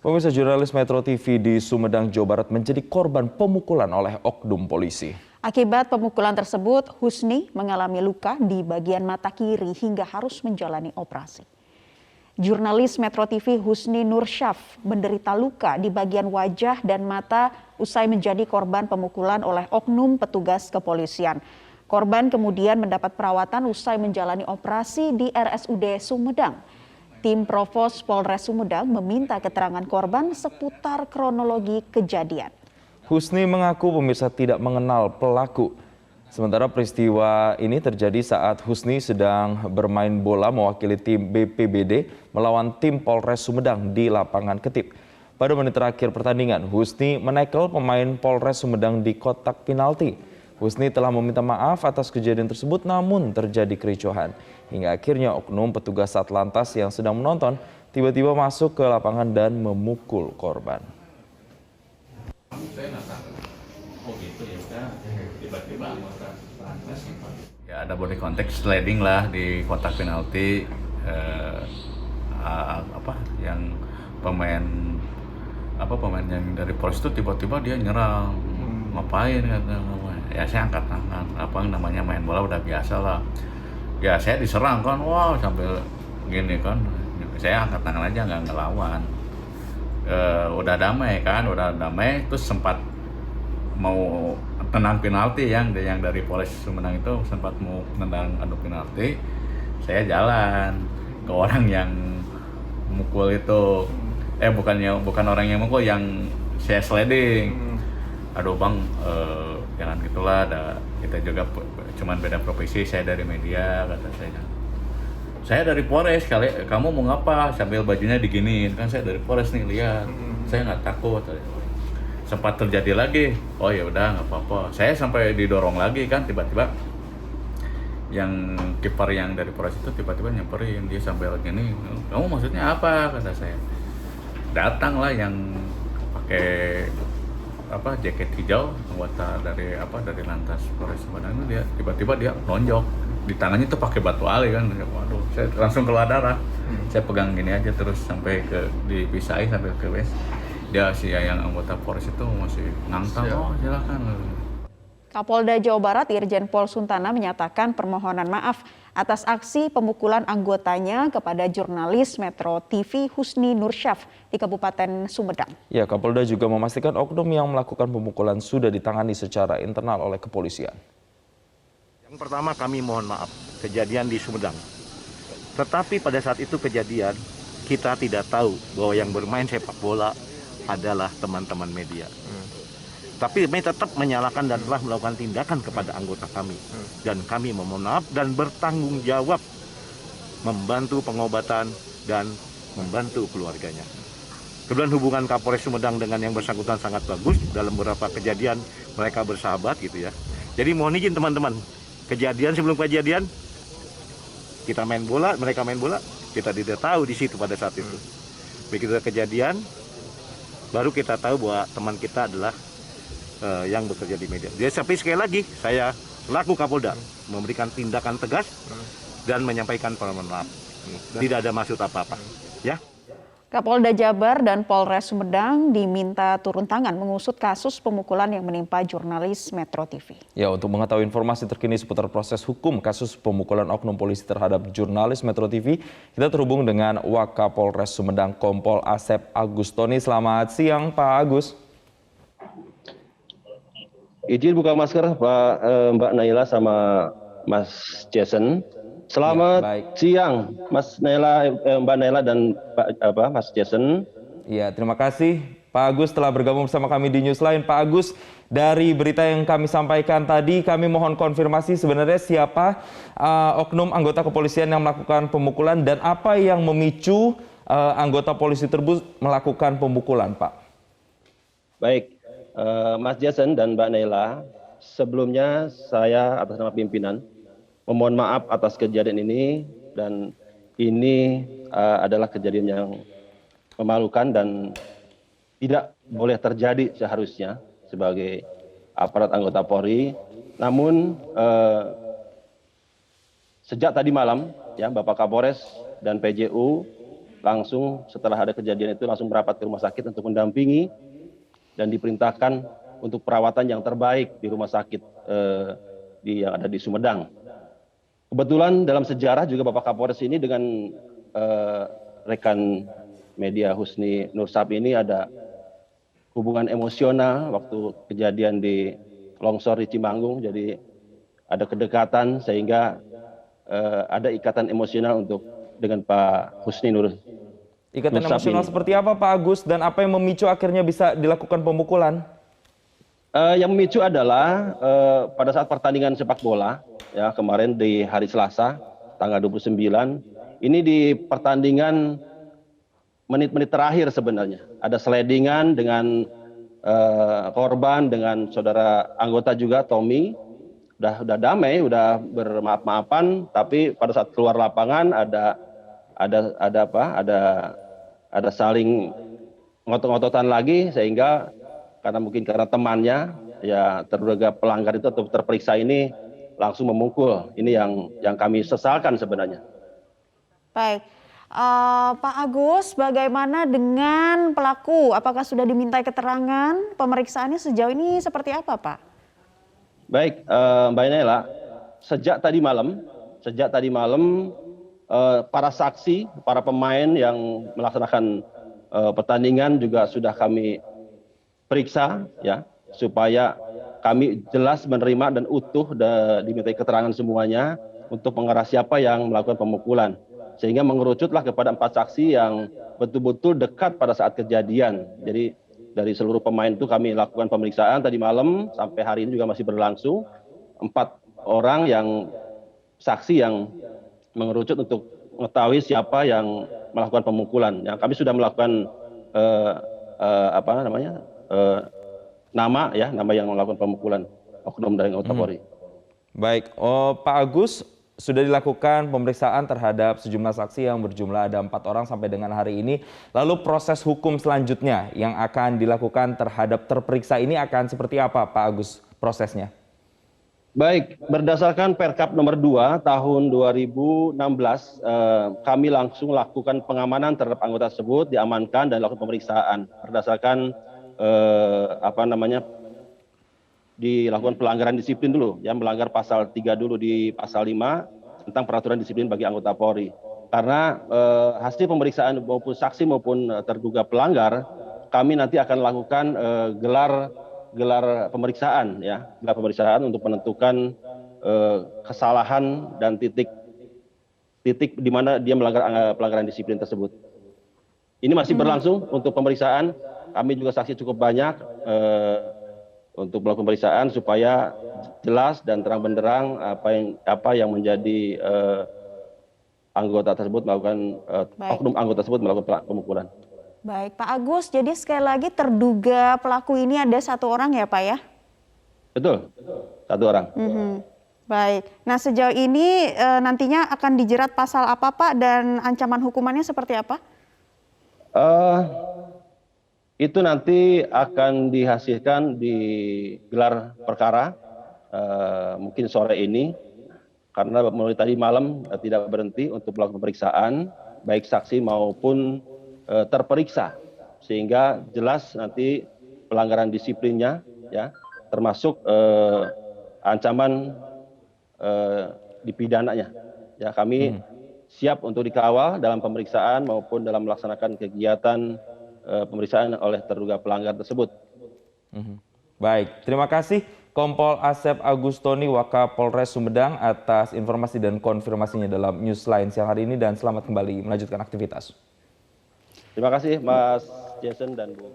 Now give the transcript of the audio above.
Pemirsa, jurnalis Metro TV di Sumedang, Jawa Barat menjadi korban pemukulan oleh oknum polisi. Akibat pemukulan tersebut, Husni mengalami luka di bagian mata kiri hingga harus menjalani operasi. Jurnalis Metro TV Husni Nursyaf menderita luka di bagian wajah dan mata usai menjadi korban pemukulan oleh oknum petugas kepolisian. Korban kemudian mendapat perawatan usai menjalani operasi di RSUD Sumedang. Tim Provos Polres Sumedang meminta keterangan korban seputar kronologi kejadian. Husni mengaku pemirsa tidak mengenal pelaku. Sementara peristiwa ini terjadi saat Husni sedang bermain bola mewakili tim BPBD melawan tim Polres Sumedang di lapangan Ketip. Pada menit terakhir pertandingan, Husni menekel pemain Polres Sumedang di kotak penalti. Husni telah meminta maaf atas kejadian tersebut, namun terjadi kericuhan. Hingga akhirnya oknum petugas Satlantas yang sedang menonton tiba-tiba masuk ke lapangan dan memukul korban. Ya, ada body contact sliding lah di kotak penalti, yang pemain yang dari Polres itu tiba-tiba dia nyerang. Ngapain kata, ya saya angkat tangan, namanya main bola udah biasa lah. Ya saya diserang kan, wah sambil gini kan, saya angkat tangan aja nggak ngelawan. Udah damai, terus sempat mau tenang penalti yang dari Polres Sumedang itu sempat mau nendang adu penalti. Saya jalan ke orang yang mukul itu, bukan orang yang mukul, yang saya sliding. Aduh bang, jangan gitulah, kita juga cuman beda profesi, saya dari media, kata saya. Saya dari Polres, kamu mau ngapa? Sambil bajunya diginiin, kan saya dari Polres nih, lihat. Saya nggak takut. Sempat terjadi lagi, oh ya udah nggak apa-apa. Saya sampai didorong lagi kan, tiba-tiba yang kiper yang dari Polres itu tiba-tiba nyamperin, dia sambil gini, kamu maksudnya apa? Kata saya. Datanglah yang pakai jaket hijau, anggota dari Lantas Polres Sumedang itu, dia tiba-tiba nonjok di tangannya tuh pakai batu ali kan. Waduh, saya langsung keluar darah. Saya pegang gini aja terus sampai dipisahin sampai ke WC. Dia yang anggota Polres itu masih nantang, oh silakan. Kapolda Jawa Barat Irjen Pol Suntana menyatakan permohonan maaf atas aksi pemukulan anggotanya kepada jurnalis Metro TV Husni Nursyaf di Kabupaten Sumedang. Ya, Kapolda juga memastikan oknum yang melakukan pemukulan sudah ditangani secara internal oleh kepolisian. Yang pertama, kami mohon maaf kejadian di Sumedang. Tetapi pada saat itu kejadian, kita tidak tahu bahwa yang bermain sepak bola adalah teman-teman media. Tapi kami tetap menyalahkan dan telah melakukan tindakan kepada anggota kami. Dan kami memohon maaf dan bertanggung jawab membantu pengobatan dan membantu keluarganya. Kemudian hubungan Kapolres Sumedang dengan yang bersangkutan sangat bagus. Dalam beberapa kejadian mereka bersahabat gitu ya. Jadi mohon izin teman-teman, sebelum kejadian kita main bola, mereka main bola, kita tidak tahu di situ pada saat itu. Begitu kejadian, baru kita tahu bahwa teman kita adalah yang bekerja di media. Jadi tapi sekali lagi saya selaku Kapolda memberikan tindakan tegas dan menyampaikan permohonan maaf. Tidak ada maksud apa-apa. Ya. Kapolda Jabar dan Polres Sumedang diminta turun tangan mengusut kasus pemukulan yang menimpa jurnalis Metro TV. Ya, untuk mengetahui informasi terkini seputar proses hukum kasus pemukulan oknum polisi terhadap jurnalis Metro TV, kita terhubung dengan Wakapolres Sumedang Kompol Asep Agustoni. Selamat siang, Pak Agus. Izin buka masker Mbak Naila sama Mas Jason. Selamat siang Mas Naila, Mbak Naila dan Mas Jason. Ya, terima kasih Pak Agus telah bergabung bersama kami di Newsline. Pak Agus, dari berita yang kami sampaikan tadi, kami mohon konfirmasi sebenarnya siapa oknum anggota kepolisian yang melakukan pemukulan dan apa yang memicu anggota polisi tersebut melakukan pemukulan, Pak? Baik. Mas Jason dan Mbak Naila, sebelumnya saya atas nama pimpinan memohon maaf atas kejadian ini, dan ini adalah kejadian yang memalukan dan tidak boleh terjadi seharusnya sebagai aparat anggota Polri. Namun sejak tadi malam ya Bapak Kapolres dan PJU langsung setelah ada kejadian itu langsung merapat ke rumah sakit untuk mendampingi dan diperintahkan untuk perawatan yang terbaik di rumah sakit yang ada di Sumedang. Kebetulan dalam sejarah juga Bapak Kapolres ini dengan rekan media Husni Nursaf ini ada hubungan emosional waktu kejadian di longsor di Cimanggung, jadi ada kedekatan sehingga ada ikatan emosional dengan Pak Husni Nursaf. Ikatan emosional seperti apa Pak Agus dan apa yang memicu akhirnya bisa dilakukan pemukulan? Yang memicu adalah pada saat pertandingan sepak bola ya kemarin di hari Selasa tanggal 29 ini di pertandingan menit-menit terakhir sebenarnya ada slidingan dengan korban dengan saudara anggota juga Tommy udah damai udah bermaaf-maafan tapi pada saat keluar lapangan ada saling ngotot-ngototan lagi sehingga karena temannya ya terduga pelanggar itu atau terperiksa ini langsung memukul. Ini yang kami sesalkan sebenarnya. Baik, Pak Agus, bagaimana dengan pelaku? Apakah sudah dimintai keterangan? Pemeriksaannya sejauh ini seperti apa, Pak? Baik, Mbak Nela, sejak tadi malam para saksi, para pemain yang melaksanakan pertandingan juga sudah kami periksa ya supaya kami jelas menerima dan utuh dimintai keterangan semuanya untuk mengarah siapa yang melakukan pemukulan sehingga mengerucutlah kepada 4 saksi yang betul-betul dekat pada saat kejadian. Jadi dari seluruh pemain itu kami lakukan pemeriksaan tadi malam sampai hari ini juga masih berlangsung 4 orang yang saksi yang mengerucut untuk mengetahui siapa yang melakukan pemukulan. Yang kami sudah melakukan nama yang melakukan pemukulan oknum dari anggota Polri. Baik, Pak Agus, sudah dilakukan pemeriksaan terhadap sejumlah saksi yang berjumlah ada 4 orang sampai dengan hari ini. Lalu proses hukum selanjutnya yang akan dilakukan terhadap terperiksa ini akan seperti apa, Pak Agus, prosesnya? Baik, berdasarkan Perkap nomor 2 tahun 2016, kami langsung lakukan pengamanan terhadap anggota tersebut, diamankan dan lakukan pemeriksaan berdasarkan dilakukan pelanggaran disiplin dulu, ya melanggar pasal 3 dulu di pasal 5 tentang peraturan disiplin bagi anggota Polri. Karena hasil pemeriksaan maupun saksi maupun terduga pelanggar, kami nanti akan lakukan gelar pemeriksaan, ya, gelar pemeriksaan untuk menentukan kesalahan dan titik di mana dia melanggar pelanggaran disiplin tersebut. Ini masih berlangsung untuk pemeriksaan. Kami juga saksi cukup banyak untuk melakukan pemeriksaan supaya jelas dan terang benderang apa yang menjadi anggota tersebut melakukan oknum anggota tersebut melakukan pemukulan. Baik, Pak Agus. Jadi sekali lagi terduga pelaku ini ada 1 orang ya, Pak ya? Betul, 1 orang. Baik. Nah sejauh ini nantinya akan dijerat pasal apa, Pak, dan ancaman hukumannya seperti apa? Itu nanti akan dihasilkan di gelar perkara mungkin sore ini karena mulai tadi malam tidak berhenti untuk melakukan pemeriksaan baik saksi maupun terperiksa sehingga jelas nanti pelanggaran disiplinnya ya termasuk ancaman dipidananya ya kami siap untuk dikawal dalam pemeriksaan maupun dalam melaksanakan kegiatan pemeriksaan oleh terduga pelanggar tersebut. Baik, terima kasih Kompol Asep Agustoni Wakapolres Sumedang atas informasi dan konfirmasinya dalam Newsline siang hari ini dan selamat kembali melanjutkan aktivitas. Terima kasih Mas Jason dan Bu.